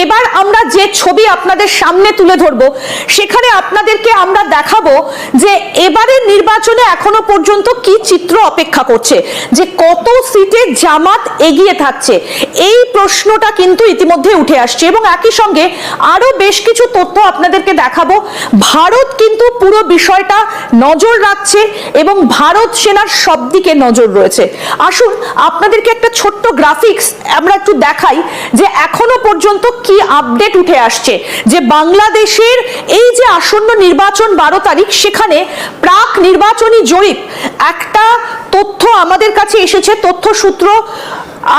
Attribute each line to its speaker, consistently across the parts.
Speaker 1: এবার আমরা যে ছবি আপনাদের সামনে তুলে ধরবো সেখানে আপনাদেরকে আমরা দেখাবো যে এবারের নির্বাচনে এখনো পর্যন্ত কি চিত্র অপেক্ষা করছে, যে কত সিটে জামাত এগিয়ে থাকছে এই প্রশ্নটা কিন্তু ইতিমধ্যে উঠে আসছে। এবং একই সঙ্গে আরো বেশ কিছু তথ্য আপনাদেরকে দেখাবো। ভারত কিন্তু পুরো বিষয়টা নজর রাখছে এবং ভারত সেনার সব দিকে নজর রয়েছে। আসুন আপনাদেরকে একটা ছোট্ট গ্রাফিক্স আমরা একটু দেখাই যে এখনো পর্যন্ত কি আপডেট উঠে আসছে, যে বাংলাদেশের এই যে আসন্ন নির্বাচন 12 তারিখ, সেখানে প্রাক নির্বাচনী জরিপ একটা তথ্য আমাদের কাছে এসেছে। তথ্য সূত্র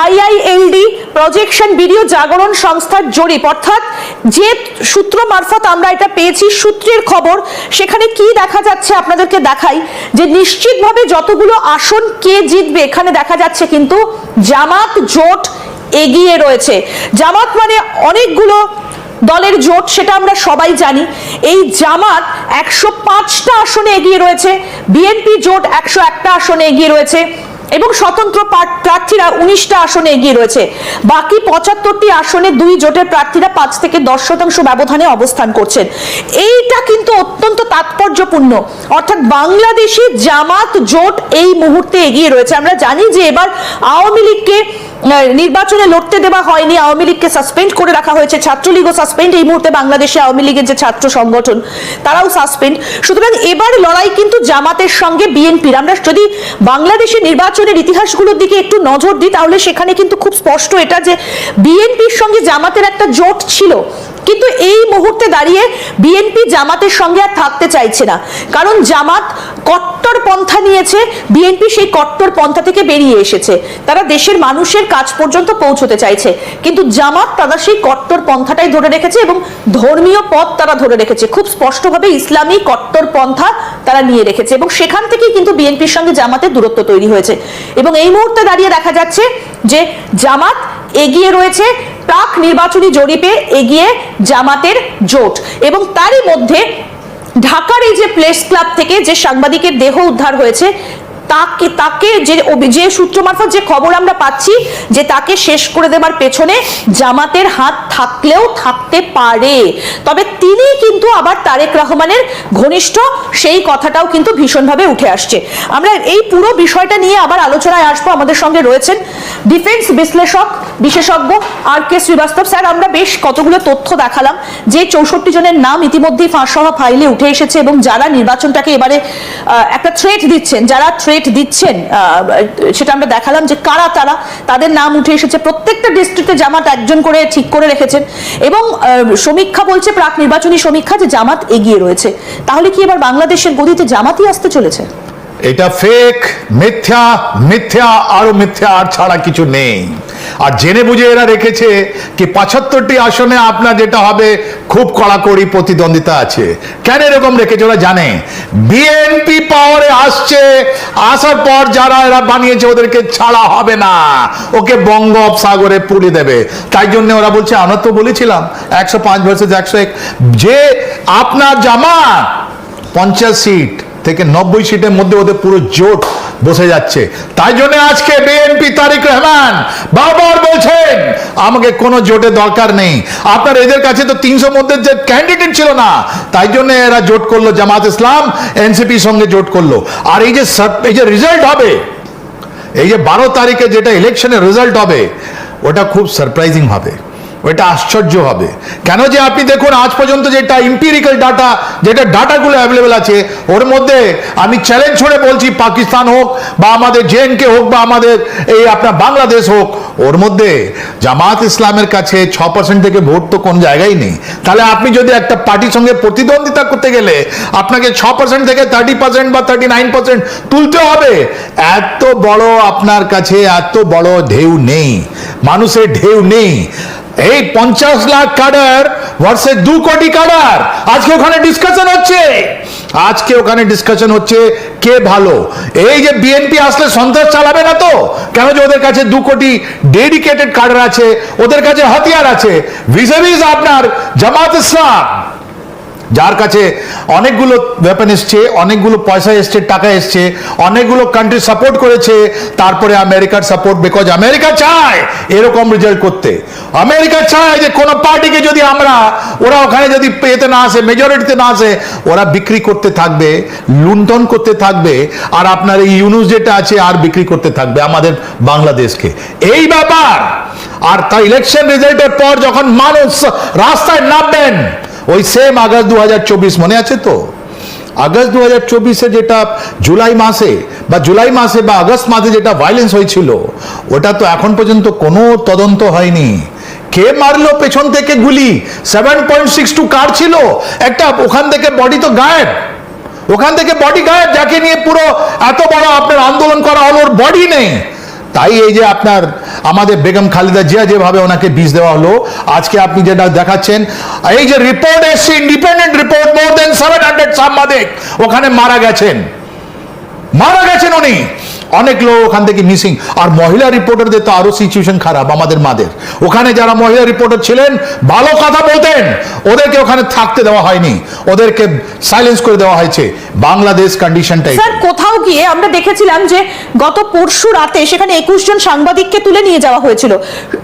Speaker 1: IILD প্রজেকশন ভিডিও জাগরণ সংস্থার জরিপ, অর্থাৎ যে সূত্র মারফত আমরা এটা পেয়েছি, সূত্রের খবর। সেখানে কি দেখা যাচ্ছে আপনাদেরকে দেখাই যে নিশ্চিতভাবে যতগুলো আসন কে জিতবে, এখানে দেখা যাচ্ছে কিন্তু জামাত জোট এগিয়ে রয়েছে। জামাত মানে অনেকগুলো দলের জোট, সেটা আমরা সবাই জানি। এই জামাত 105টা আসনে এগিয়ে রয়েছে, বিএনপি জোট 101টা আসনে এগিয়ে রয়েছে এবং স্বতন্ত্র প্রার্থীরা 19টা আসনে এগিয়ে রয়েছে। বাকি 75টি আসনে দুই জোটের প্রার্থীরা 5 থেকে 10% ব্যবধানে অবস্থান করছেন। এইটা কিন্তু অত্যন্ত তাৎপর্যপূর্ণ, অর্থাৎ বাংলাদেশি জামাত জোট এই মুহূর্তে এগিয়ে রয়েছে। আমরা জানি যে এবার আওয়ামী লীগকে নির্বাচনে লড়তে দেওয়া হয়নি, আওয়ামী লীগকে সাসপেন্ড করে রাখা হয়েছে, ছাত্রলীগও সাসপেন্ড, এই মুহূর্তে বাংলাদেশে আওয়ামী লীগের যে ছাত্র সংগঠন তারাও সাসপেন্ড। সুতরাং এবার লড়াই কিন্তু জামাতের সঙ্গে বিএনপির। আমরা যদি বাংলাদেশের নির্বাচনের ইতিহাসগুলোর দিকে একটু নজর দিই তাহলে সেখানে কিন্তু খুব স্পষ্ট এটা যে বিএনপির সঙ্গে জামাতের একটা জোট ছিল, কিন্তু এই মুহূর্তে দাঁড়িয়ে বিএনপি জামাতের সঙ্গে আর থাকতে চাইছে না, কারণ জামাত কট্টর পন্থা নিয়েছে, বিএনপি সেই কট্টর পন্থা থেকে বেরিয়ে এসেছে। তারা দেশের মানুষের কাছ পর্যন্ত পৌঁছতে চাইছে, কিন্তু জামাত তারা সেই কট্টর পন্থাটাই ধরে রেখেছে এবং ধর্মীয় পথ তারা ধরে রেখেছে, খুব স্পষ্টভাবে ইসলামী কট্টর পন্থা তারা নিয়ে রেখেছে এবং সেখান থেকেই কিন্তু বিএনপির সঙ্গে জামাতের দূরত্ব তৈরি হয়েছে। এবং এই মুহূর্তে দাঁড়িয়ে দেখা যাচ্ছে যে জামাত এগিয়ে রয়েছে, প্রাক নির্বাচনী জরিপে এগিয়ে জামাতের জোট। এবং তারই মধ্যে ঢাকার এই যে প্রেস ক্লাব থেকে যে সাংবাদিকের দেহ উদ্ধার হয়েছে, তাকে যে সূত্র মারফত যে খবর আমরা পাচ্ছি যে তাকে শেষ করে দেবার পেছনে জামাতের হাত থাকলেও থাকতে পারে, তবে তিনি কিন্তু আবার তারেক রহমানের ঘনিষ্ঠ, সেই কথাটাও কিন্তু ভীষণভাবে উঠে আসছে। আমরা এই পুরো বিষয়টা নিয়ে আবার আলোচনায় আসবো। আমাদের সঙ্গে রয়েছেন ডিফেন্স বিশ্লেষক বিশেষজ্ঞ RK শ্রীবাস্তব স্যার। আমরা বেশ কতগুলো তথ্য দেখালাম যে 64 জনের নাম ইতিমধ্যেই ফাঁস হওয়া ফাইলে উঠে এসেছে এবং যারা নির্বাচনটাকে এবারে একটা থ্রেট দিচ্ছেন, যারা থ্রেট দিচ্ছেন সেটা আমরা দেখালাম যে কারা তারা, তাদের নাম উঠে এসেছে। প্রত্যেকটা ডিস্ট্রিক্টে জামাত একজন করে ঠিক করে রেখেছেন এবং সমীক্ষা বলছে, প্রাক নির্বাচনী সমীক্ষা, যে জামাত এগিয়ে রয়েছে। তাহলে কি এবার বাংলাদেশের গদিতে জামাতই আসতে চলেছে?
Speaker 2: এটা ফেক, মিথ্যা, মিথ্যা আরো মিথ্যা, আর ছাড়া কিছু নেই। আর জেনে বুঝে এরা রেখেছে কি 75টি আসনে আপনার যেটা হবে খুব কড়াকড়ি প্রতিদ্বন্দ্বিতা আছে। কেন এরকম রেখেছে ওরা জানে বিএনপি পাওয়ারে আসছে, আসার পর যারা এরা বানিয়েছে ওদেরকে ছাড়া হবে না, ওকে বঙ্গোপসাগরে পুড়ে দেবে। তাই জন্য ওরা বলছে, আমরা তো বলেছিলাম 105 ভার্সেস 101, যে আপনার জামাত 50 সিট থেকে 90 সিটের মধ্যে ওদের পুরো জোট বসে যাচ্ছে। তাই জন্য আজকে বিএনপি তারেক রহমান বারবার বলছেন আমাকে কোনো জোটের দরকার নেই। আপনার এদের কাছে তো 300 মধ্যে যে ক্যান্ডিডেট ছিল না, তাই জন্য এরা জোট করলো, জামাত ইসলাম এনসিপির সঙ্গে জোট করলো। আর এই যে রেজাল্ট হবে, এই যে 12 তারিখে যেটা ইলেকশনের রেজাল্ট হবে, ওটা খুব সারপ্রাইজিং হবে, ওইটা আশ্চর্য হবে। কেন যে আপনি দেখুন আজ পর্যন্ত যেটা ইম্পিরিক্যাল ডাটা, যেটা ডাটাগুলো অ্যাভেলেবেল আছে, ওর মধ্যে আমি চ্যালেঞ্জ ছড়ে বলছি, পাকিস্তান হোক বা আমাদের JNK হোক বা আমাদের এই আপনার বাংলাদেশ হোক, ওর মধ্যে জামাত ইসলামের কাছে 6% থেকে ভোট তো কোন জায়গায় নেই। তাহলে আপনি যদি একটা পার্টির সঙ্গে প্রতিদ্বন্দ্বিতা করতে গেলে আপনাকে 6% থেকে 30% বা 39% তুলতে হবে। এত বড় আপনার কাছে এত বড় ঢেউ নেই, মানুষের ঢেউ নেই। এই 50 লাখ কাডার ভার্সেস 2 কোটি কাডার, আজকে ওখানে ডিসকাশন হচ্ছে, কে ভালো। এই যে বিএনপি আসলে সন্ত্রাস চালাবে না তো, কেন যে ওদের কাছে 2 কোটি ডেডিকেটেড কাডার আছে, ওদের কাছে হাতিয়ার আছে। ভিসাভিস আপনার জামাত ইসলাম যার কাছে অনেকগুলো ওয়েপন এসছে, অনেকগুলো পয়সা এসছে, টাকা এসছে, অনেকগুলো কান্ট্রি সাপোর্ট করেছে, তারপরে আমেরিকার সাপোর্ট, বিকজ আমেরিকা চায় এরকম রেজাল্ট করতে। আমেরিকা চায় যে কোনো পার্টিকে যদি ওরা ওখানে যদি পেতে না আসে, মেজরিটিতে না আসে, ওরা বিক্রি করতে থাকবে, লুণ্ঠন করতে থাকবে, আর আপনার এই ইউনুস যেটা আছে আর বিক্রি করতে থাকবে আমাদের বাংলাদেশকে। এই ব্যাপার। আর তার ইলেকশন রেজাল্টের পর যখন মানুষ রাস্তায় নামবেন, ওই সেম আগস্ট 2024 মনে আছে তো? আগস্ট 2024-এ যেটা জুলাই মাসে বা আগস্ট মাসে যেটা ভায়োলেন্স হয়েছিল, ওটা তো এখন পর্যন্ত কোনো তদন্ত হয়নি। কে মারলো পেছন থেকে গুলি? 7.62 কার ছিল? একটা ওখান থেকে বডি তো গায়েব, যাকে নিয়ে পুরো এত বড় আপনার আন্দোলন করা হলো, ওর বডি নেই। তাই এই যে আপনার আমাদের বেগম খালেদা জিয়া যেভাবে ওনাকে বিষ দেওয়া হলো, আজকে আপনি যেটা দেখাচ্ছেন, এই যে রিপোর্ট এসছে, ইন্ডিপেন্ডেন্ট রিপোর্ট, মোর দেন 700 সাংবাদিক ওখানে মারা গেছেন উনি। অনেক লোক ওখান থেকে মিসিং। আর মহিলা রিপোর্টারদের তো আরো সিচুয়েশন খারাপ। আমাদের মাদের ওখানে যারা মহিলা রিপোর্টার ছিলেন, ভালো কথা বলতেন, ওদেরকে ওখানে থাকতে দেওয়া হয়নি, ওদেরকে সাইলেন্স করে দেওয়া হয়েছে। বাংলাদেশ কন্ডিশনটাই
Speaker 1: স্যার, কোথাও গিয়ে আমরা দেখেছিলাম যে গত পরশু রাতে সেখানে 21 জন সাংবাদিককে তুলে নিয়ে যাওয়া হয়েছিল।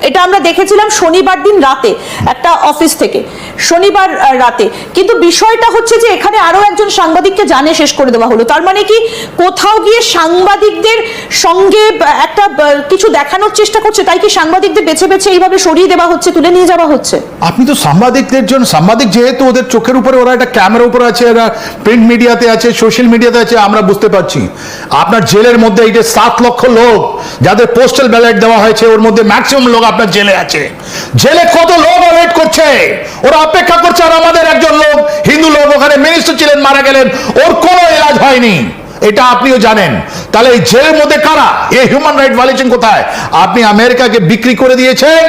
Speaker 1: এটা আমরা দেখেছিলাম শনিবার দিন রাতে একটা অফিস থেকে, শনিবার রাতে। কিন্তু বিষয়টা হচ্ছে যে এখানে আরো একজন সাংবাদিককে জানে শেষ করে দেওয়া হলো। তার মানে কি কোথাও গিয়ে সাংবাদিকদের সঙ্গে একটা কিছু দেখানোর চেষ্টা করছে? তাই কি সাংবাদিকদের বেছে বেছে এইভাবে সরিয়ে দেওয়া হচ্ছে, তুলে নিয়ে যাওয়া হচ্ছে?
Speaker 2: আপনি তো সাংবাদিকদের জন্য, সাংবাদিক যেহেতু ওদের চোখের উপরে, ওরা একটা ক্যামেরার উপরে আছে, এরা প্রিন্ট মিডিয়াতে আছে, সোশ্যাল মিডিয়াতে আছে, আমরা বুঝতে পারছি। আপনার জেলের মধ্যে এই যে 7 লক্ষ লোক যাদের পোস্টাল ব্যালট দেওয়া হয়েছে, ওর মধ্যে ম্যাক্সিমাম লোক আপনার জেলে আছে। জেলে কত লোক ওয়েট করছে, ওরা অপেক্ষা করছে। আর আমাদের একজন লোক, হিন্দু লোক, ওখানে মিনিস্টার ছিলেন, মারা গেলেন, ওর কোনো এলাজ হয়নি, এটা আপনিও জানেন। তাহলে এই জেলের মধ্যে কারা? এই হিউম্যান রাইট ভায়োলেশন কোথায়? আপনি আমেরিকাকে বিক্রি করে দিয়েছেন,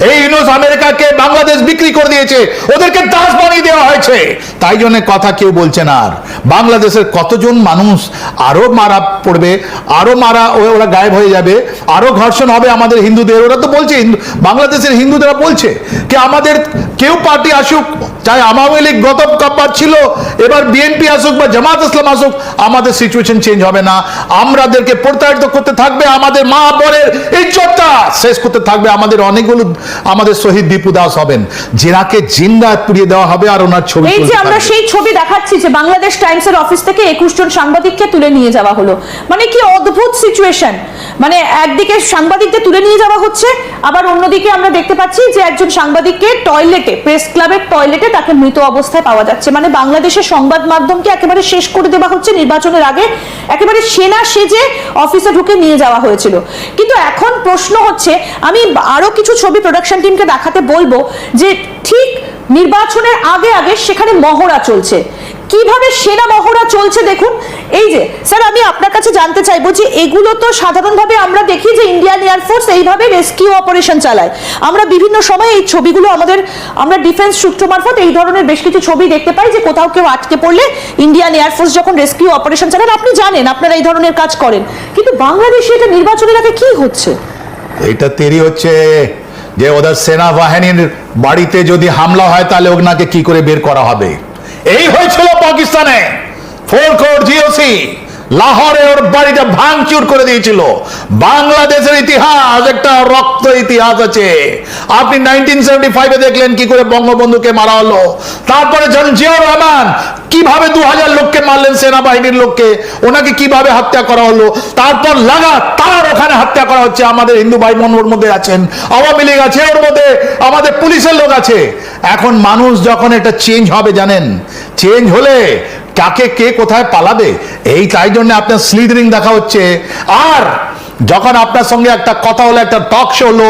Speaker 2: এই ইউনুস আমেরিকাকে বাংলাদেশ বিক্রি করে দিয়েছে, ওদেরকে দাস বানিয়ে দেওয়া হয়েছে। তাই জন্য কথা কেউ বলছে না। আর বাংলাদেশের কতজন মানুষ আরো মারা পড়বে, আরো ওরা গায়েব হয়ে যাবে, আরো ঘর্ষণ হবে আমাদের হিন্দুদের। ওরা তো বলছে, বাংলাদেশের হিন্দুরা বলছে কি আমাদের কেউ পার্টি আসুক, চাই আওয়ামী লীগ গত কাব্বার ছিল, এবার বিএনপি আসুক বা জামাত ইসলাম আসুক, আমাদের সিচুয়েশন চেঞ্জ হবে না। আমাদেরকে প্রতারিত করতে থাকবে, আমাদের মা বোনের ইজ্জতটা শেষ করতে থাকবে। আমাদের শহীদ দীপু দাস হবেন, যেনাকে জিন্দা পুড়িয়ে দেওয়া হবে, আর ওনার ছবি।
Speaker 1: এই যে আমরা সেই ছবি দেখাচ্ছি যে বাংলাদেশ টাইমস এর অফিস থেকে 21 জন সাংবাদিককে তুলে নিয়ে যাওয়া হলো। মানে কি অদ্ভুত সিচুয়েশন! মানে একদিকে সাংবাদিকদের তুলে নিয়ে যাওয়া হচ্ছে, আবার অন্যদিকে আমরা দেখতে পাচ্ছি যে একজন সাংবাদিককে টয়লেটে, প্রেস ক্লাবের টয়লেটে তাকে মৃত অবস্থায় পাওয়া যাচ্ছে। মানে বাংলাদেশের সংবাদ মাধ্যমকে একেবারে শেষ করে দেওয়া হচ্ছে। নির্বাচনের আগে একেবারে সেনা সেজে অফিসে ঢুকে নিয়ে যাওয়া হয়েছিল। কিন্তু এখন প্রশ্ন হচ্ছে, আমি আরো কিছু ছবি প্রোডাকশন টিমকে দেখাতে বলবো, যে ঠিক নির্বাচনের আগে আগে সেখানে মহড়া চলছে। কিভাবে সেনা মহড়া চলছে দেখুন। এই যে স্যার, আমি আপনার কাছে জানতে চাইবো যে এগুলো তো সাধারণভাবে আমরা দেখি যে ইন্ডিয়ান এয়ারফোর্স এইভাবে রেস্কিউ অপারেশন চালায়। আমরা বিভিন্ন সময় এই ছবিগুলো আমরা ডিফেন্স সূত্র মারফত এই ধরনের বেশ কিছু ছবি দেখতে পাই, যে কোথাও কেউ আটকে পড়লে ইন্ডিয়ান এয়ারফোর্স যখন রেস্কিউ অপারেশন চালান, আপনি জানেন, আপনারা এই ধরনের কাজ করেন। কিন্তু বাংলাদেশে এটা নির্বাচনের আগে কি হচ্ছে?
Speaker 2: এটা তৈরি হচ্ছে যে ওদের সেনাবাহিনীর বাড়িতে যদি হামলা হয়, তাহলে ওনাকে কি করে বের করা হবে। এই হয়েছিল পাকিস্তানে, 4 কোর জিওসি লাহোরে ওর বাড়িটা ভাঙচুর করে দিয়েছিল। বাংলাদেশের ইতিহাস একটা রক্ত ইতিহাস আছে। আপনি 1975-এ দেখলেন কি করে বঙ্গবন্ধুকে মারা হলো। তারপরে জিয়াউর রহমান কিভাবে 2000 লোককে মারলেন, সেনাবাহিনীর লোককে, ওনাকে কিভাবে হত্যা করা হলো। তারপর লাগাতার ওখানে হত্যা করা হচ্ছে। আমাদের হিন্দু ভাই বোন ওর মধ্যে আছেন, আওয়ামী লীগ আছে ওর মধ্যে, আমাদের পুলিশের লোক আছে। এখন মানুষ যখন এটা চেঞ্জ হবে, জানেন, চেঞ্জ হলে কাকে কে কোথায় পালাবে, তাই জন্য আপনার স্লিদারিং দেখা হচ্ছে। আর যখন আপনার সঙ্গে একটা কথা হলো, একটা টক শো হলো,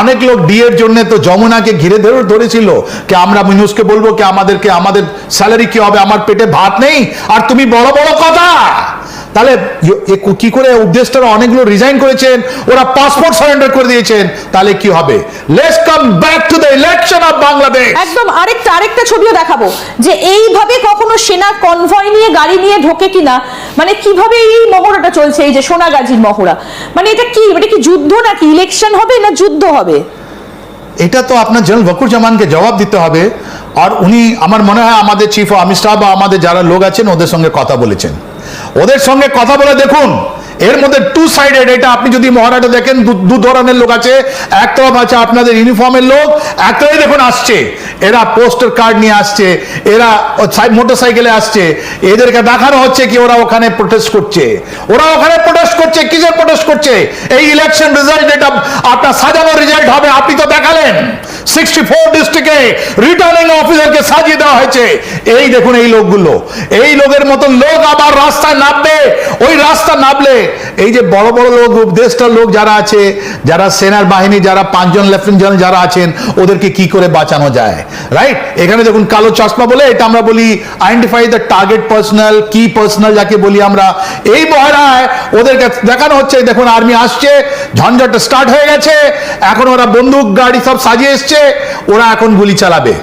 Speaker 2: অনেক লোক ডিএর জন্য তো যমুনাকে ঘিরে ধরেছিল কি আমরা মিনুসকে বলবো কি আমাদের স্যালারি কি হবে, আমার পেটে ভাত নেই, আর তুমি বড় বড় কথা। তাহলে কি করে উদ্দেশ্যটা, অনেকগুলো রিজাইন করেছেন, ওরা পাসপোর্ট সারেন্ডার করে দিয়েছেন, তাহলে কি হবে? Let's come back to the election of Bangladesh.
Speaker 1: একদম আরেকটা ছবিও দেখাবো, যে এইভাবে কখনো সেনা কনভয় নিয়ে গাড়ি নিয়ে ঢোকে কিনা। মানে কিভাবে এই মহড়াটা চলছে, এই যে সোনাগাজীর মহড়া, মানে এটা কি যুদ্ধ নাকি ইলেকশন হবে না যুদ্ধ হবে?
Speaker 2: এটা তো আপনার জেনারেল ওয়াকুরুজ্জামানকে জবাব দিতে হবে। আর উনি আমার মনে হয় আমাদের চিফ অফ আর্মি স্টাফ বা আমাদের যারা লোক আছেন ওদের সঙ্গে কথা বলেছেন, ওদের সঙ্গে কথা বলে দেখুন এর মধ্যে টু সাইডেড। এটা আপনি যদি মহারাটে দেখেন দু ধরনের লোক আছে, এক তরফ আছে আপনাদের ইউনিফর্মের লোক, এক তরফ দেখুন আসছে এরা পোস্টার কার্ড নিয়ে আসছে, এরা মোটরসাইকেলে আসছে, এদেরকে দেখানো হচ্ছে কি ওরা ওখানে প্রোটেস্ট করছে। ওরা ওখানে প্রোটেস্ট করছে, কিসের প্রোটেস্ট করছে? এই ইলেকশন রেজাল্ট, এটা আপনার সাজানো রেজাল্ট হবে, আপনি তো দেখালেন 64 ডিস্ট্রিক্টে রিটার্নিং অফিসারকে সাজিয়ে দেওয়া হয়েছে। এই দেখুন এই লোকগুলো, এই লোকের মতন লোক আবার রাস্তায় নামবে। ওই রাস্তা নামলে এই যে বড় বড় লোক, উপদেষ্টার লোক যারা আছে, যারা সেনার বাহিনী, যারা 5 জন লেফটেন্যান্ট জেনারেল যারা আছেন, ওদেরকে কি করে বাঁচানো যায়, রাইট? এখানে দেখুন কালো চশমা বলে, এটা আমরা বলি আইডেন্টিফাই দ্য টার্গেট পার্সোনাল, কি পার্সোনাল যাকে বলি আমরা। এই মহড়ায় ওদেরকে দেখানো হচ্ছে দেখুন আর্মি আসছে, ঝঞ্ঝাট স্টার্ট হয়ে গেছে, এখন ওরা বন্দুক গাড়ি সব সাজিয়ে এসছে, ওরা এখন গুলি চালাবে,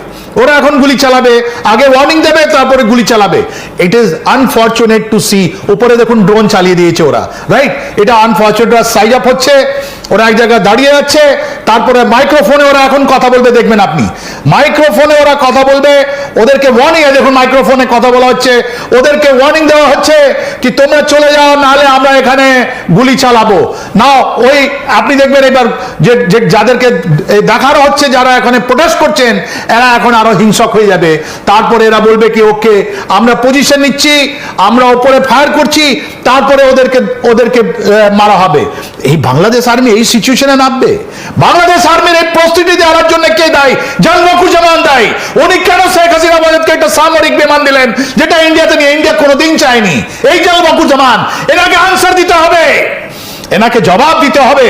Speaker 2: ওরা এখন গুলি চালাবে, আগে ওয়ার্নিং দেবে তারপরে গুলি চালাবে। It is unfortunate to see. উপরে দেখুন ড্রোন চালিয়ে দিয়েছে ওরা, রাইট? এটা আনফরচুনেট, সাইজ আপ হচ্ছে, ওরা এক জায়গায় দাঁড়িয়ে যাচ্ছে, তারপরে মাইক্রোফোনে ওরা এখন কথা বলবে, দেখবেন আপনি মাইক্রোফোনে ওরা কথা বলবে, ওদেরকে ওয়ার্নিং, দেখুন মাইক্রোফোনে কথা বলা হচ্ছে, ওদেরকে ওয়ার্নিং দেওয়া হচ্ছে কি তোমরা চলে যাও, নাহলে আমরা এখানে গুলি চালাবো না। ওই আপনি দেখবেন এবার যে যাদেরকে দেখানো হচ্ছে, যারা এখানে প্রোটেস্ট করছেন, এরা এখন আরো হিংসক হয়ে যাবে। তারপরে এরা বলবে কি ওকে আমরা পজিশন নিচ্ছি, আমরা উপরে ফায়ার করছি, তারপরে ওদেরকে মারা হবে। এই বাংলাদেশ আর্মি এই সিচুয়েশনে নামবে? বাংলাদেশ আর্মির এই প্রস্তুতি দেওয়ার জন্য কে দায়ী? জেনারেল ওয়াকুরুজ্জামান দায়ী। উনি কেন শেখ হাসিনা বাজাদকে একটা সামরিক বিমান দিলেন যেটা ইন্ডিয়াতে নিয়ে, ইন্ডিয়া কোনোদিন চায়নি? এই জেনারেল ওয়াকুরুজ্জামান, এনাকে আনসার দিতে হবে, এনাকে জবাব দিতে হবে।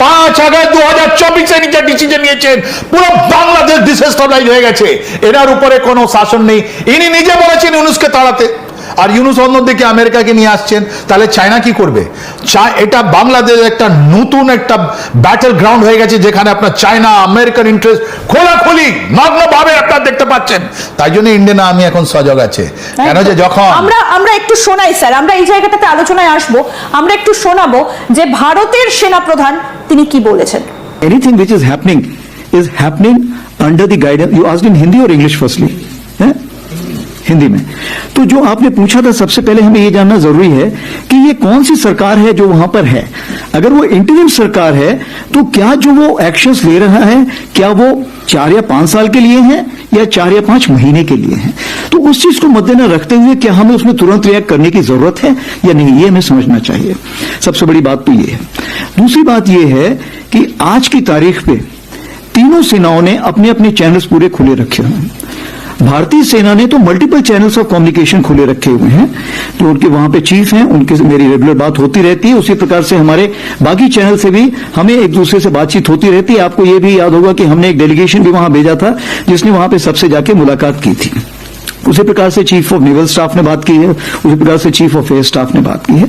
Speaker 2: 5 আগস্ট 2024 নিজের ডিসিশন নিয়েছেন, পুরো বাংলাদেশ ডিসেস্টাবলাইজ হয়ে গেছে, এনার উপরে কোনো শাসন নেই। ইনি নিজে বলেছেন ইউনুসকে তাড়াতে, আর ইউনুস অন্যদিকে আমেরিকাকে নিয়ে আসছেন, তাহলে চায়না কি করবে? এটা বাংলাদেশ একটা নতুন একটা ব্যাটল গ্রাউন্ড হয়ে গেছে, যেখানে আপনার চায়না আমেরিকান ইন্টারেস্ট খোলাখুলি নগ্নভাবে আপনারা দেখতে পাচ্ছেন। তাই জন্য ইন্ডিয়ান আর্মি এখন সজাগ আছে। কেন যে যখন
Speaker 1: আমরা একটু শোনাই স্যার, আমরা এই জায়গাটাতে আলোচনায় আসবো, আমরা একটু শোনাবো যে ভারতের সেনাপ্রধান তিনি কি বলেছেন।
Speaker 3: Anything which is happening under the guidance. You asked in Hindi or English firstly? Hindi में। तो जो आपने पूछा था, सबसे पहले हमें ये जानना जरूरी है कि ये कौन सी सरकार है जो वहां पर है। अगर वो इंटरिम सरकार है तो क्या जो वो एक्शंस ले रहा है, क्या वो 4 या 5 साल के लिए हैं या 4 या 5 महीने के लिए हैं? तो उस चीज को मद्देनजर रखते हुए क्या हमें उसमें तुरंत रिएक्ट करने की जरूरत है या नहीं, ये हमें समझना चाहिए। सबसे बड़ी बात तो ये है। दूसरी बात ये है कि आज की तारीख पे तीनों सेनाओं ने अपने अपने चैनल्स पूरे खुले रखे हैं। भारतीय सेना ने तो मल्टीपल चैनल्स ऑफ कम्युनिकेशन खुले रखे हुए हैं, जो उनके वहां पे चीफ हैं, उनके से मेरी रेगुलर बात होती रहती है। उसी प्रकार से हमारे बाकी चैनल से भी हमें एक दूसरे से बातचीत होती रहती है। आपको ये भी याद होगा कि हमने एक डेलीगेशन भी वहां भेजा था, जिसने वहां पे सबसे जाके मुलाकात की थी। उसी प्रकार से चीफ ऑफ नेवल स्टाफ ने बात की है, उसी प्रकार से चीफ ऑफ एयर स्टाफ ने बात की है।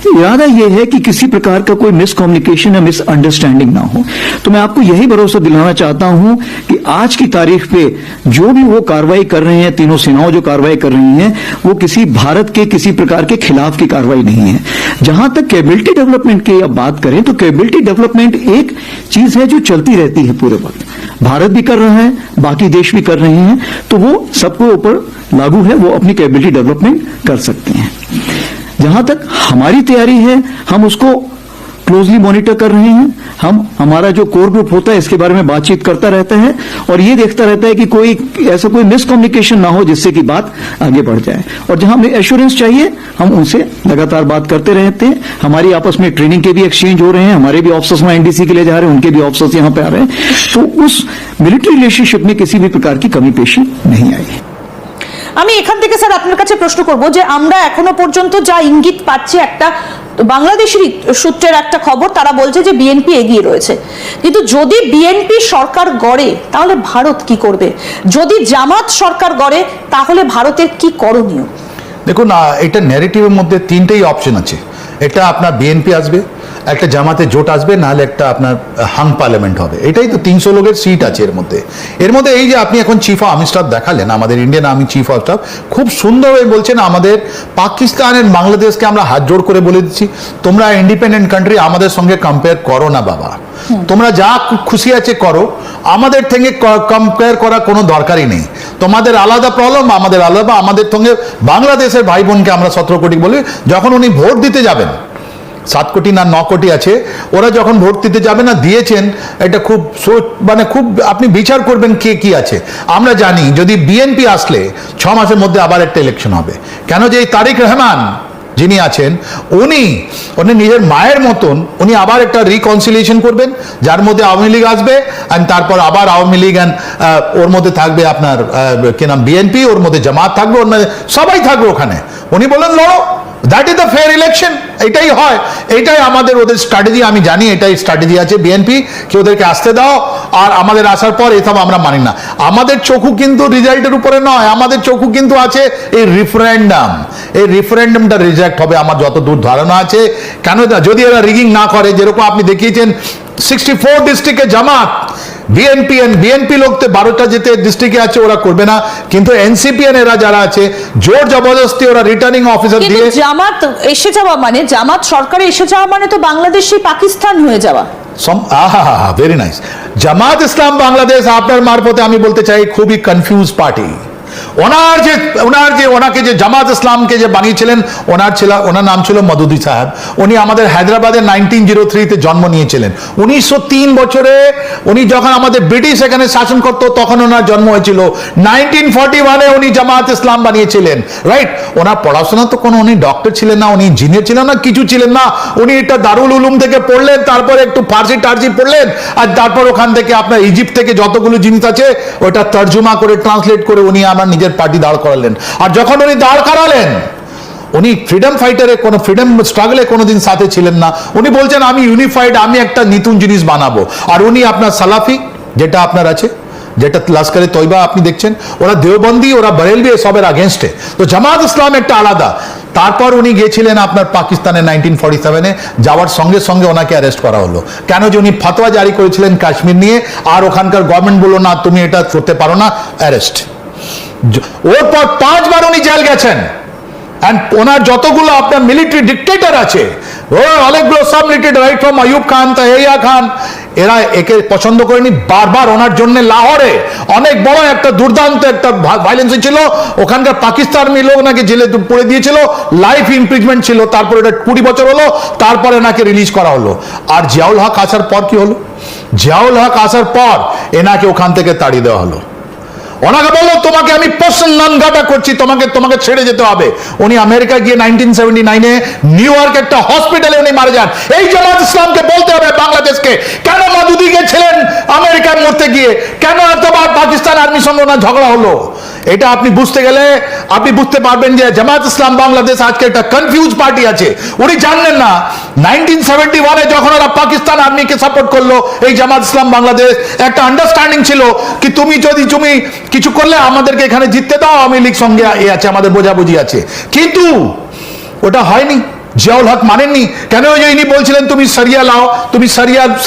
Speaker 3: इरादा यह है कि किसी प्रकार का कोई मिसकम्युनिकेशन या मिसअंडरस्टैंडिंग ना हो। तो मैं आपको यही भरोसा दिलाना चाहता हूं कि आज की तारीख पे जो भी वो कार्रवाई कर रहे हैं, तीनों सेनाओं जो कार्रवाई कर रही हैं, वो किसी भारत के किसी प्रकार के खिलाफ की कार्रवाई नहीं है। जहां तक कैपेबिलिटी डेवलपमेंट की अब बात करें तो कैपेबिलिटी डेवलपमेंट एक चीज है जो चलती रहती है पूरे वक्त। भारत भी कर रहा है, बाकी देश भी कर रहे हैं, तो वो सबको ऊपर लागू है, वो अपनी कैपेबिलिटी डेवलपमेंट कर सकते हैं। जहां तक हमारी तैयारी है, हम उसको क्लोजली मॉनिटर कर रहे हैं। हमारा जो कोर ग्रुप होता है इसके बारे में बातचीत करता रहता है और ये देखता रहता है कि कोई ऐसा कोई मिसकम्युनिकेशन ना हो जिससे कि बात आगे बढ़ जाए। और जहां हमें एश्योरेंस चाहिए हम उनसे लगातार बात करते रहते हैं। हमारी आपस में ट्रेनिंग के भी एक्सचेंज हो रहे हैं, हमारे भी ऑफिसर्स वहां एनडीसी के लिए जा रहे हैं, उनके भी ऑफिसर्स यहां पे आ रहे हैं। तो उस मिलिट्री रिलेशनशिप में किसी भी प्रकार की कमी पेशी नहीं आई है।
Speaker 1: আমি এখান থেকে স্যার আপনার কাছে প্রশ্ন করব যে আমরা এখনো পর্যন্ত যা ইঙ্গিত পাচ্ছি, একটা বাংলাদেশের সূত্রের একটা খবর, তারা বলছে যে বিএনপি এগিয়ে রয়েছে। কিন্তু যদি বিএনপি সরকার গড়ে তাহলে ভারত কি করবে? যদি জামাত সরকার গড়ে তাহলে ভারতের কি করণীয়?
Speaker 2: দেখুন, এটা ন্যারেটিভের মধ্যে 3টেই অপশন আছে। এটা আপনার বিএনপি আসবে, একটা জামাতে জোট আসবে, নাহলে একটা আপনার হাং পার্লামেন্ট হবে। এটাই তো 300 লোকের সিট আছে এর মধ্যে। এই যে আপনি এখন চিফ অফ আর্মি স্টাফ দেখালেন, আমাদের Indian army chief of staff খুব সুন্দরভাবে বলছেন আমাদের পাকিস্তানের বাংলাদেশকে আমরা হাত জোড় করে বলে দিচ্ছি, তোমরা ইন্ডিপেন্ডেন্ট কান্ট্রি, আমাদের সঙ্গে কম্পেয়ার করো না বাবা, তোমরা যা খুশি আছে করো, আমাদের থেকে কম্পেয়ার করা কোনো দরকারই নেই। তোমাদের আলাদা প্রবলেম, আমাদের আলাদা। আমাদের সঙ্গে বাংলাদেশের ভাই বোনকে আমরা 17 কোটি বলি। যখন উনি ভোট দিতে যাবেন, 7 কোটি না 9 কোটি আছে, ওরা যখন ভোট দিতে যাবে না, দিয়েছেন, এটা খুব মানে খুব আপনি বিচার করবেন কে কি আছে। আমরা জানি যদি বিএনপি আসলে 6 মাসের মধ্যে আবার একটা ইলেকশন হবে। কেন যে এই তারেক রহমান যিনি আছেন, উনি নিজের মায়ের মতন উনি আবার একটা রিকনসিলিয়েশন করবেন, যার মধ্যে আওয়ামী লীগ আসবে, অ্যান্ড তারপর আবার আওয়ামী লীগ অ্যান্ড ওর মধ্যে থাকবে আপনার কি নাম বিএনপি, ওর মধ্যে জামাত থাকবে, ওর মধ্যে সবাই থাকবে ওখানে। উনি বলেন লড়ো, that is the fair election. এটাই হয়, এটাই আমাদের ওদের স্ট্র্যাটেজি। আমি জানি এটাই স্ট্র্যাটেজি আছে বিএনপি, কি ওদেরকে আসতে দাও, আর আমাদের আসার পর এসব আমরা মানি না। আমাদের চোখু কিন্তু রেজাল্টের উপরে নয়, আমাদের চোখু কিন্তু আছে এই রিফারেন্ডাম। এই রিফারেন্ডামটা রিজেক্ট হবে আমার যতদূর ধারণা আছে। কেন যদি এরা রিগিং না করে, যেরকম আপনি দেখিয়েছেন 64 ডিস্ট্রিক্টে জামাত, বিএনপি লোক তো 12টা যেতে ডিস্ট্রিক্টে আছে, ওরা করবে না। কিন্তু এনসিপিএন এরা যারা আছে, জোর জবরদস্তি ওরা রিটার্নিং অফিসার দিয়ে
Speaker 1: জামাত এসে যাওয়া মানে, জামাত সরকারে এসে যাওয়া মানে তো বাংলাদেশই পাকিস্তান হয়ে যাওয়া।
Speaker 2: Very nice. জামাত ইসলাম বাংলাদেশ আপনার মারফতে আমি বলতে চাই খুবই কনফিউজ পার্টি। ওনাকে যে জামাত ইসলামকে যে বানিয়েছিলেন, ওনার নাম ছিল মদুদি সাহেব। উনি আমাদের হায়দ্রাবাদে 1903-তে জন্ম নিয়েছিলেন। 1903 বছরে উনি যখন আমাদের ব্রিটিশ এখানে শাসন করত, তখন ওনার জন্ম হয়েছিল। 1941-এ উনি জামাত ইসলাম বানিয়েছিলেন, রাইট? ওনার পড়াশোনা তো কোনো, উনি ডক্টর ছিলেন না, উনি ইঞ্জিনিয়ার ছিলেন না, কিছু ছিলেন না। উনি এটা দারুল উলুম থেকে পড়লেন, তারপরে একটু ফার্সি টার্জি পড়লেন, আর তারপর ওখান থেকে আপনার ইজিপ্ট থেকে যতগুলো জিনিস আছে ওটা তর্জমা করে ট্রান্সলেট করে উনি আমার নিজের পার্টি দাঁড় করালেন। আর যখন উনি দাঁড় করালেন, উনি ফ্রিডম ফাইটারে, কোনো ফ্রিডম স্ট্রাগলে কোনোদিন সাথে ছিলেন না। উনি বলছেন আমি ইউনিফাইড, আমি একটা নতুন জিনিস বানাবো। আর উনি আপনার সালাফি যেটা আপনার আছে, যেটা লস্করে তৈবা আপনি দেখছেন, ওরা দেওবন্দি, ওরা বরেলভি, এসবের আগেনস্টে। তো জামাত ইসলাম একটা আলাদা। তারপর উনি গিয়েছিলেন আপনার পাকিস্তানে 1947-এ, যাওয়ার সঙ্গে সঙ্গে ওনাকে অ্যারেস্ট করা হলো। কেন যে উনি ফতোয়া জারি করেছিলেন কাশ্মীর নিয়ে, আর ওখানকার গভর্নমেন্ট বললো না তুমি এটা করতে পারো না, অ্যারেস্ট। ওর পর 5 বার উনি জেল গেছেন। এন্ড ওনার যতগুলো আপনার মিলিটারি ডিক্টেটর আছে, অনেকগুলো সব military, right from Ayub Khan, Tahiya খান, এরা একে পছন্দ করেনি। বারবার ওনার জন্য লাহোরে অনেক বড় একটা দুর্দান্ত একটা ভায়োলেন্স ছিল, ওখানকার পাকিস্তানি লোক নাকি জেলে পড়ে দিয়েছিল, লাইফ ইমপ্রিজমেন্ট ছিল। তারপর এটা 20 বছর হলো, তারপরে নাকি রিলিজ করা হলো। আর জিয়াউল হক আসার পর কি হলো? জিয়াউল হক আসার পর এনাকে ওখান থেকে তাড়িয়ে দেওয়া হলো। ওনাকে বললো তোমাকে আমি পার্সোনাল নন-ঘাটা করছি, তোমাকে ছেড়ে যেতে হবে। উনি আমেরিকা গিয়ে 1979-এ নিউ ইয়র্ক একটা হসপিটালে উনি মারা যান। এই জামাত ইসলামকে বলতে হবে বাংলাদেশকে, কেন মদুদি গেছিলেন আমেরিকায় মরতে গিয়ে, কেন এতবার পাকিস্তান আর্মির সঙ্গে ওনার ঝগড়া হলো? এটা আপনি বুঝতে গেলে আপনি বুঝতে পারবেন যে জামাত ইসলাম বাংলাদেশ আজকে একটা কনফিউজ পার্টি আছে। উনি জানলেন না 1971-এ যখন ওরা পাকিস্তান আর্মিকে সাপোর্ট করলো, এই জামাত ইসলাম বাংলাদেশ একটা আন্ডারস্ট্যান্ডিং ছিল কি তুমি কিছু করলে আমাদেরকে এখানে জিততে দাও, আওয়ামী লীগ সঙ্গে এ আছে, আমাদের বোঝাবুঝি আছে। কিন্তু ওটা হয়নি। জিয়াউল হক মানেননি। কেন ইনি বলছিলেন তুমি সরিয়া লাও, তুমি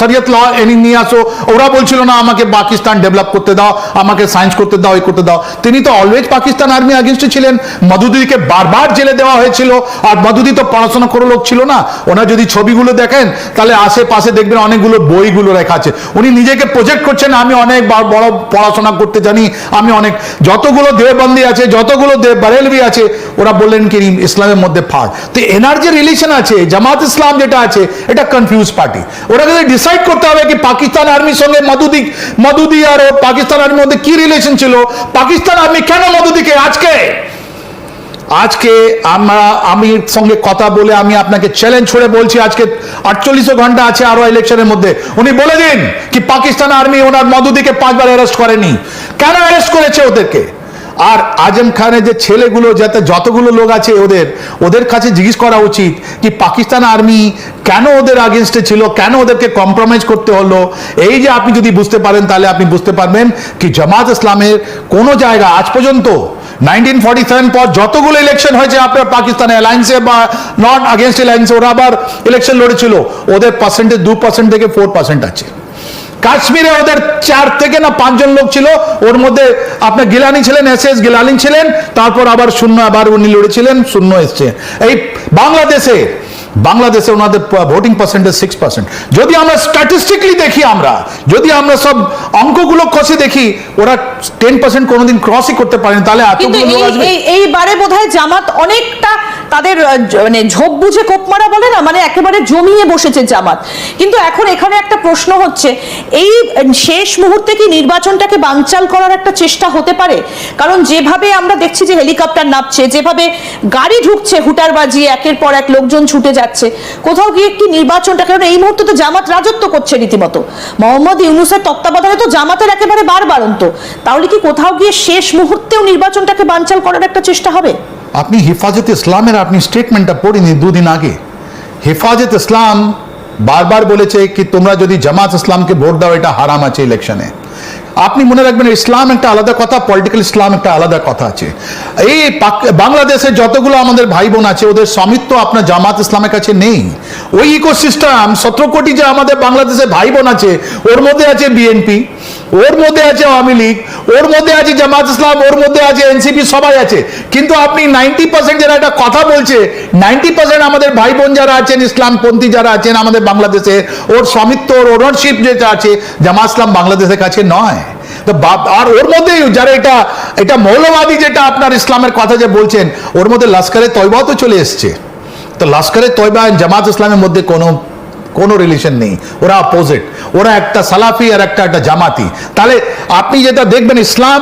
Speaker 2: শরিয়ত ল এনে নিয়ে আসো। ওরা বলছিল না আমাকে পাকিস্তান ডেভেলপ করতে দাও, আমাকে সায়েন্স করতে দাও, এই করতে দাও। তিনি তো অলওয়েজ পাকিস্তান আর্মি আগেনস্টে ছিলেন। মদুদিকে বারবার জেলে দেওয়া হয়েছিল। আর মদুদি তো পড়াশোনা করে লোক ছিল না। ওনার যদি ছবিগুলো দেখেন তাহলে আশেপাশে দেখবেন অনেকগুলো বইগুলো রেখা আছে। উনি নিজেকে প্রজেক্ট করছেন আমি অনেক বড় পড়াশোনা করতে জানি, আমি অনেক, যতগুলো দেওবন্দি আছে, যতগুলো বরেলভি আছে, ওরা বললেন কি ইসলামের মধ্যে ফাঁক। তো এনার যে রিলেশন আছে জামাত ইসলাম যেটা আছে, এটা কনফিউজ পার্টি। ওটাকে ডিসাইড করতে হবে কি পাকিস্তান আর্মির সঙ্গে মদুদি আর পাকিস্তান আর্মির মধ্যে কি রিলেশন ছিল, পাকিস্তান আর্মি কেন মদুদিকে আজকে আমি সঙ্গে কথা বলে আমি আপনাকে চ্যালেঞ্জ ছুড়ে বলছি, আজকে 48 ঘন্টা আছে আরো ইলেকশনের মধ্যে, উনি বলে দিন কি পাকিস্তান আর্মি ওনার মদুদিকে 5 বার অ্যারেস্ট করেনি, কেন অ্যারেস্ট করেছে ওদেরকে? আর আজম খানের যে ছেলেগুলো, যাতে যতগুলো লোক আছে ওদের কাছে জিজ্ঞেস করা উচিত কি পাকিস্তান আর্মি কেন ওদের আগেনস্টে ছিল, কেন ওদেরকে কম্প্রোমাইজ করতে হলো। এই যে আপনি যদি বুঝতে পারেন তাহলে আপনি বুঝতে পারবেন কি জামাত ইসলামের কোনো জায়গা আজ পর্যন্ত 1947 পর যতগুলো ইলেকশন হয়েছে আপনার পাকিস্তানে অ্যালায়েন্সে বা নট আগেনস্ট অ্যালায়েন্সে ওরা আবার ইলেকশন লড়েছিল, ওদের পার্সেন্টেজ 2% থেকে 4% আছে। কাশ্মীরে ওদের 4 থেকে না 5 জন লোক ছিল, ওর মধ্যে আপনার গিলানি ছিলেন, এস গিলানি ছিলেন, তারপর আবার শূন্য, আবার উনি লড়েছিলেন, শূন্য এসছে। এই বাংলাদেশে ওনাদের ভোটিং পার্সেন্টেজ 6%। যদি আমরা স্ট্যাটিস্টিক্যালি দেখি, যদি আমরা সব অঙ্কগুলো কষে দেখি, ওরা 10% কোনোদিন ক্রসই করতে পারেন। তাহলে
Speaker 1: কিন্তু এইবারে বোধহয় জামাত অনেকটা তাদের মানে ঝোপ বুঝে কোপ মারা বলে না, মানে একেবারে জমিয়ে বসেছে জামাত। কিন্তু এখন এখানে একটা প্রশ্ন হচ্ছে, এই শেষ মুহূর্তে কি নির্বাচনটাকে বানচাল করার একটা চেষ্টা হতে পারে? কারণ যেভাবে আমরা দেখছি যে হেলিকপ্টার নামছে, যেভাবে গাড়ি ঢুকছে হুটার বাজিয়ে, একের পর এক লোকজন ছুটে যাচ্ছে, কোথাও গিয়ে কি নির্বাচনটা, কারণ এই মুহূর্তে তো জামাত রাজত্ব করছে রীতিমতো, মোহাম্মদ ইউনূসের তত্ত্বাবধানে তো জামাতের একেবারে বারবারন্ত, তাহলে কি কোথাও গিয়ে শেষ মুহূর্তেও নির্বাচনটাকে বানচাল করার একটা চেষ্টা হবে?
Speaker 2: আপনি হেফাজতে ইসলামের আপনি স্টেটমেন্টটা পড়িনি দুদিন আগে। হেফাজত ইসলাম বারবার বলেছে কি তোমরা যদি জামাত ইসলামকে ভোট দাও এটা হারাম আছে ইলেকশনে। আপনি মনে রাখবেন, ইসলাম একটা আলাদা কথা, পলিটিক্যাল ইসলাম একটা আলাদা কথা আছে। এই বাংলাদেশে যতগুলো আমাদের ভাই বোন আছে, ওদের স্বামিত্ব আপনার জামাত ইসলামের কাছে নেই। ওই ইকোসিস্টেম 17 কোটি যে আমাদের বাংলাদেশে ভাই বোন আছে, ওর মধ্যে আছে বিএনপি, ওর মধ্যে আছে আওয়ামী লীগ, ওর মধ্যে আছে জামাত ইসলাম, ওর মধ্যে আছে এনসিপি, সবাই আছে। কিন্তু আপনি 90% যারা একটা কথা বলছে, 90% আমাদের ভাই বোন যারা আছেন, ইসলামপন্থী যারা আছেন আমাদের বাংলাদেশে, ওর স্বামিত্ব, ওর ওনারশিপ যেটা আছে জামাত ইসলাম বাংলাদেশের কাছে নয়। তো আর ওর মধ্যে যারা এটা মৌলবাদী যেটা আপনার ইসলামের কথা যে বলছেন, ওর মধ্যে লস্করে তয়বা তো চলে এসছে। তো লস্করে তয়বা জামাত ইসলামের মধ্যে কোনো রিলেশন নেই, ওরা অপোজিট, ওরা একটা সালাফি আর একটা জামাতি। তাহলে আপনি যেটা দেখবেন, ইসলাম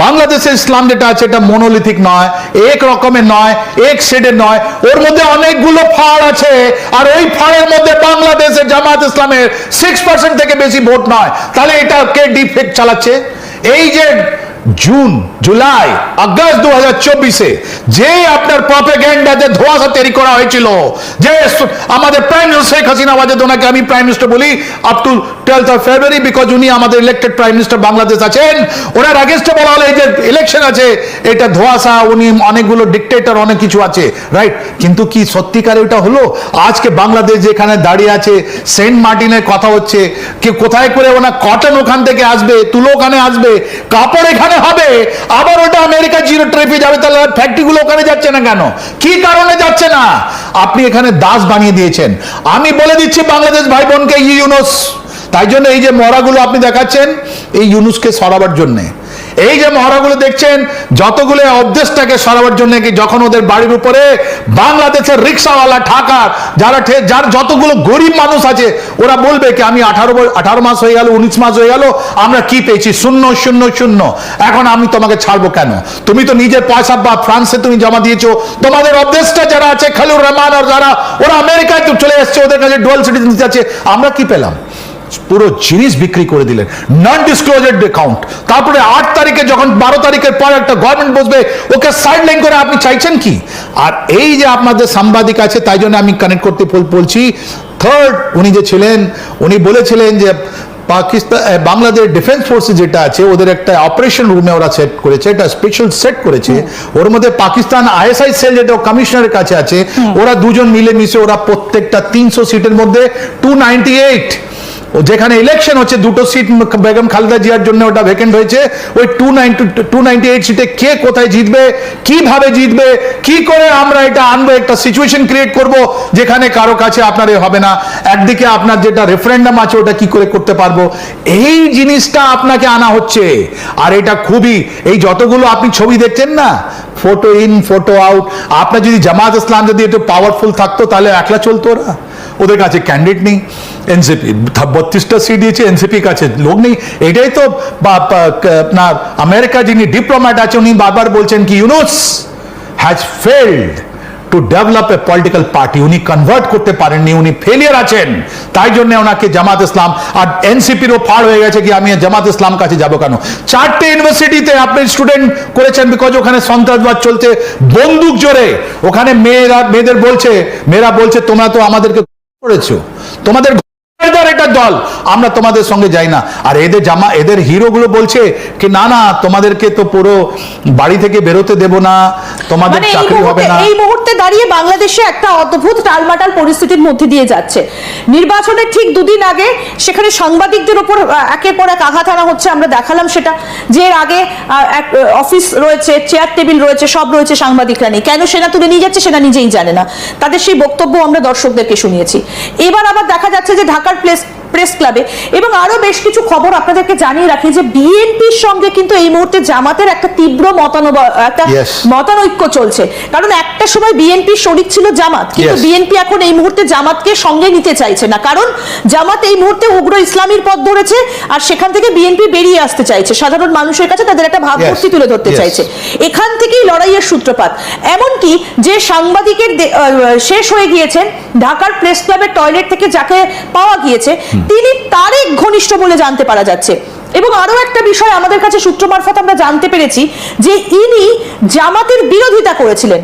Speaker 2: বাংলাদেশের ইসলাম যেটা আছে এটা মনোলিথিক নয়, এক রকমের নয়, এক শেডের নয়, ওর মধ্যে অনেকগুলো ফাড় আছে। আর ওই ফাড়ের মধ্যে বাংলাদেশের জামাত ইসলামের 6% থেকে বেশি ভোট নয়। তাহলে এটা কে ডিফেক্ট চালাচ্ছে? এই যে জুন, জুলাই, আগস্ট 2024-এ যে আপনার প্রপাগান্ডাতে ধোঁয়াশা তৈরি করা হয়েছিল, যে আমাদের প্রাইম মিনিস্টার শেখ হাসিনা, ওনাকে আমি প্রাইম মিনিস্টার বলি up to 12th of February, because উনি আমাদের ইলেক্টেড প্রাইম মিনিস্টার বাংলাদেশ আছেন। ওনার আগেস্টে বলা হলো এই যে ইলেকশন আছে এটা ধোঁয়াশা, উনি অনেকগুলো ডিক্টেটর, অনেক কিছু আছে, রাইট? কিন্তু কি সত্যিকারে ওটা হলো? আজকে বাংলাদেশ যেখানে দাঁড়িয়ে আছে, সেন্ট মার্টিনের কথা হচ্ছে, কি কোথায় করে ওনা কটন ওখান থেকে আসবে, তুলো ওখানে আসবে, কাপড় এখানে হবে, আবার ওটা আমেরিকা জিরো ট্রেফে যাবে। তাহলে ফ্যাক্টরিগুলো ওখানে যাচ্ছে না কেন? কি কারণে যাচ্ছে না? আপনি এখানে দাস বানিয়ে দিয়েছেন। আমি বলে দিচ্ছি বাংলাদেশ ভাই বোনকে, ইউনুস, তাই জন্য এই যে মহড়াগুলো আপনি দেখাচ্ছেন, এই ইউনুসকে সরাবার জন্যে, এই যে মহড়াগুলো দেখছেন, যতগুলো অবদেশটাকে সরাবার জন্য, কি যখন ওদের বাড়ির উপরে বাংলাদেশের রিক্সাওয়ালা, ঢাকার যার যতগুলো গরিব মানুষ আছে, ওরা বলবে কি আমি 18 মাস হয়ে গেল, 19 মাস হয়ে গেল, আমরা কি পেয়েছি? 0 0 0। এখন আমি তোমাকে ছাড়বো কেন? তুমি তো নিজের পয়সা বা ফ্রান্সে তুমি জমা দিয়েছো। তোমাদের অবদেশটা যারা আছে, খালিউর রহমান আর যারা, ওরা আমেরিকায় তো চলে এসছে, ওদের কাছে ডুয়াল সিটিজেনশিপ আছে। আমরা কি পেলাম? পুরো জিনিস বিক্রি করে দিলেন, নন ডিসক্লোজার অ্যাকাউন্ট। তারপরে 8 তারিখে যখন 12 তারিখের পর একটা গভর্নমেন্ট বসবে, ওকে সাইডলাইন করে আপনি চাইছেন কি? আর এই যে আপনাদের সাংবাদিক আছে, তাই জন্য আমি কানেক্ট করতে বলছি, থার্ড উনি যে ছিলেন, উনি বলেছিলেন যে পাকিস্তান, বাংলাদেশ ডিফেন্স ফোর্সেস যেটা আছে, ওদের একটা অপারেশন রুমে ওরা সেট করেছে, একটা স্পেশাল সেট করেছে। ওর মধ্যে পাকিস্তান আইএসআই সেল যেটা কমিশনারের কাছে আছে, ওরা দুজন মিলে মিশে ওরা প্রত্যেকটা 300 সিটের মধ্যে 298, যেখানে ইলেকশন হচ্ছে, 2টো সিট বেগম খালেদা জিয়ার জন্য ওটা ভ্যাকেন্ট হয়েছে, ওই 298 সিটে কে কোথায় জিতবে, কিভাবে জিতবে, কি করে আমরা এটা আনবো, একটা সিচুয়েশন ক্রিয়েট করব যেখানে কারো কাছে আপনার হবে না। একদিকে আপনার যেটা রেফারেন্ডাম আছে, ওটা কি করে করতে পারবো, এই জিনিসটা আপনাকে আনা হচ্ছে। আর এটা খুবই, এই যতগুলো আপনি ছবি দেখছেন না, ফটো ইন ফটো আউট, আপনার যদি জামাত ইসলাম যদি একটু পাওয়ারফুল থাকতো, তাহলে একলা চলতো ওরা। ওদের কাছে ক্যান্ডিডেট নেই, এনসিপি 32টা সিট দিয়েছে, এনসিপির কাছে লোক নেই। এটাই তো আপনার আমেরিকা যিনি ডিপ্লোম্যাট আছে, উনি বারবার বলছেন কি Yunus has failed to develop a political party. উনি কনভার্ট করতে পারেননি, উনি ফেলিয়ার আছেন। তাই জন্য ওনাকে জামাত ইসলাম আর এনসিপিরও ফাড় হয়ে গেছে কি আমি জামাত ইসলাম কাছে যাবো কেন? 4টে ইউনিভার্সিটিতে আপনি স্টুডেন্ট করেছেন, বিকজ ওখানে সন্ত্রাসবাদ চলছে বন্দুক জোরে। ওখানে মেয়েরা মেয়েদের বলছে, মেয়েরা বলছে তোমরা তো আমাদেরকে করেছো, তোমাদের সিন্ডিকেটের দল, আমরা তোমাদের সঙ্গে যাই না। আর এদের হিরোগুলো বলছে কি না না তোমাদেরকে তো পুরো বাড়ি থেকে বেরোতে দেব না, তোমাদের
Speaker 1: মানে
Speaker 2: চাকরি হবে না।
Speaker 1: এই মুহূর্তে দাঁড়িয়ে বাংলাদেশে একটা অদ্ভুত টালমাটাল পরিস্থিতির মধ্যে দিয়ে যাচ্ছে। নির্বাচনের ঠিক দুদিন আগে সেখানে সাংবাদিকদের উপর একের পর এক আঘাত আনা হচ্ছে, আমরা দেখালাম সেটা, যে এর আগে এক অফিস রয়েছে, চেয়ার টেবিল রয়েছে, সব রয়েছে, সাংবাদিকরা নেই। কেন সেনা তুলে নিয়ে যাচ্ছে সেটা নিজেই জানে না। তাদের সেই বক্তব্য আমরা দর্শকদেরকে শুনিয়েছি। এবার আবার দেখা যাচ্ছে যে ঢাকার প্রেস ক্লাবে এবং আরো বেশ কিছু খবর আপনাদেরকে জানিয়ে রাখি যে বিএনপির সঙ্গে কিন্তু এই মুহূর্তে জামাতের একটা তীব্র মতানৈক্য চলছে। কারণ একটা সময় বিএনপির শরিক ছিল জামাত, কিন্তু বিএনপি এখন এই মুহূর্তে জামাতকে সঙ্গে নিতে চাইছে না, কারণ জামাত এই মুহূর্তে উগ্র ইসলামীর পথ ধরেছে আর সেখান থেকে বিএনপি বেরিয়ে আসতে চাইছে, সাধারণ মানুষের কাছে তাদের একটা ভাবমূর্তি তুলে ধরতে চাইছে। এখান থেকেই লড়াইয়ের সূত্রপাত। এমনকি যে সাংবাদিকের শেষ হয়ে গিয়েছেন ঢাকার প্রেস ক্লাবের টয়লেট থেকে যাকে পাওয়া গিয়েছে, তিনি তারেক ঘনিষ্ঠ বলে জানতে পারা যাচ্ছে। এবং আরো একটা বিষয় আমাদের কাছে সূত্র মারফত আমরা জানতে পেরেছি যে ইনি জামাতের বিরোধিতা করেছিলেন,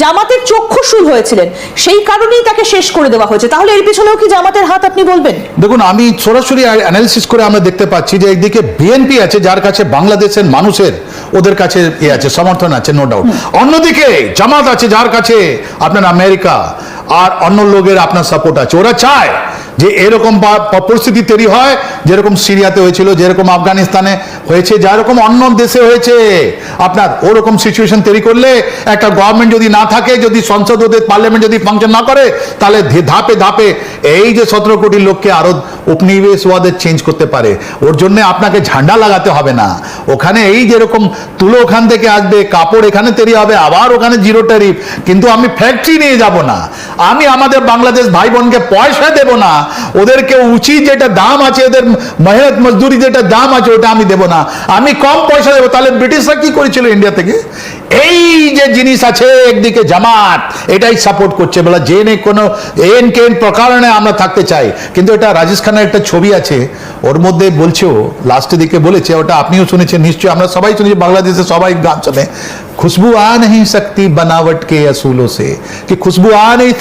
Speaker 1: জামাতের চক্ষুশূল হয়েছিলেন, সেই কারণেই তাকে শেষ করে দেওয়া হয়েছে। তাহলে এর পিছনেও কি জামাতের হাত আপনি বলবেন?
Speaker 2: দেখুন, আমি সরাসরি অ্যানালিসিস করে আমরা দেখতে পাচ্ছি যে একদিকে বিএনপি আছে যার কাছে বাংলাদেশের মানুষের ওদের কাছে আছে, সমর্থন আছে, নো ডাউট। অন্যদিকে জামাত আছে যার কাছে আপনার আমেরিকা আর অন্য লোকের আপনার সাপোর্ট আছে। ওরা চায় যে এরকম পরিস্থিতি তৈরি হয় যেরকম সিরিয়াতে হয়েছিল, যেরকম আফগানিস্তানে হয়েছে, যেরকম অন্য দেশে হয়েছে, আপনার ওরকম সিচুয়েশন তৈরি করলে একটা গভর্নমেন্ট যদি না থাকে, যদি সংসদ ওদের পার্লামেন্ট যদি ফাংশন না করে, তাহলে ধাপে ধাপে এই যে 17 কোটি লোককে আরো উপনিবেশবাদের চেঞ্জ করতে পারে। ওর জন্য আপনাকে ঝান্ডা লাগাতে হবে না, ওখানে এই যেরকম তুলো ওখান থেকে আসবে, কাপড় এখানে তৈরি হবে, আবার ওখানে জিরো ট্যারিফ, কিন্তু আমি ফ্যাক্টরি নিয়ে যাব না, আমি আমাদের বাংলাদেশ ভাই বোনকে পয়সা দেব না, ওদেরকে উচিত যেটা দাম আছে, ওদের মেহনত মজদুরি যেটা দাম আছে ওটা আমি দেব না, আমি কম পয়সা দেবো। তাহলে ব্রিটিশরা কি করেছিল ইন্ডিয়া থেকে? এই যে জিনিস আছে, একদিকে জামাত এটাই সাপোর্ট করছে, বলে যে কোনো কেন প্রকারণে আমরা থাকতে চাই। কিন্তু এটা রাজেশ খানের একটা ছবি আছে, ওর মধ্যে বলছেও লাস্টের দিকে বলেছে, ওটা আপনিও শুনেছেন নিশ্চয়ই, আমরা সবাই শুনেছি, বাংলাদেশে সবাই গান শোনে, খুশবু আ नहीं सकती बनावट के असूलों से, कि खुशबू आ नहीं